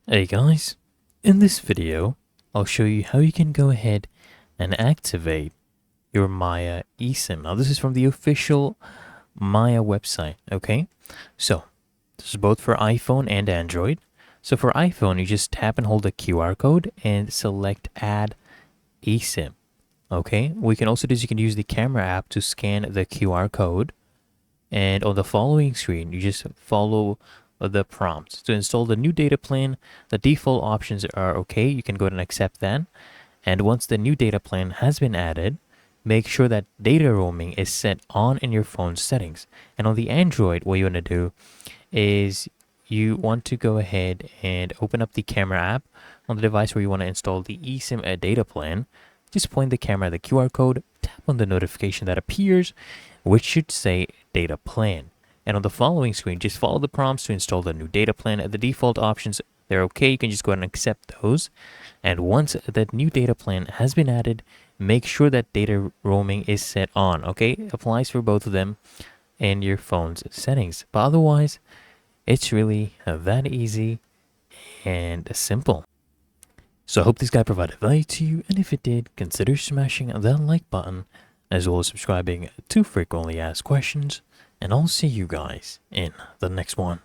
Hey guys, in this video, I'll show you how you can go ahead and activate your Maya eSIM. Now this is from the official Maya website, okay? So, this is both for iPhone and Android. So for iPhone, you just tap and hold the QR code and select Add eSIM, okay? What you can also do is you can use the camera app to scan the QR code. And on the following screen, you just follow the prompts. To install the new data plan, the default options are okay. You can go ahead and accept that. And once the new data plan has been added, make sure that data roaming is set on in your phone's settings. And on the Android, what you want to do is you want to go ahead and open up the camera app on the device where you want to install the eSIM data plan. Just point the camera at the QR code, tap on the notification that appears, which should say data plan. And on the following screen, just follow the prompts to install the new data plan. The default options, they're okay. You can just go ahead and accept those. And once that new data plan has been added, make sure that data roaming is set on, okay? It applies for both of them in your phone's settings. But otherwise, it's really that easy and simple. So I hope this guide provided value to you, and if it did, consider smashing that like button, as well as subscribing to frequently asked questions, and I'll see you guys in the next one.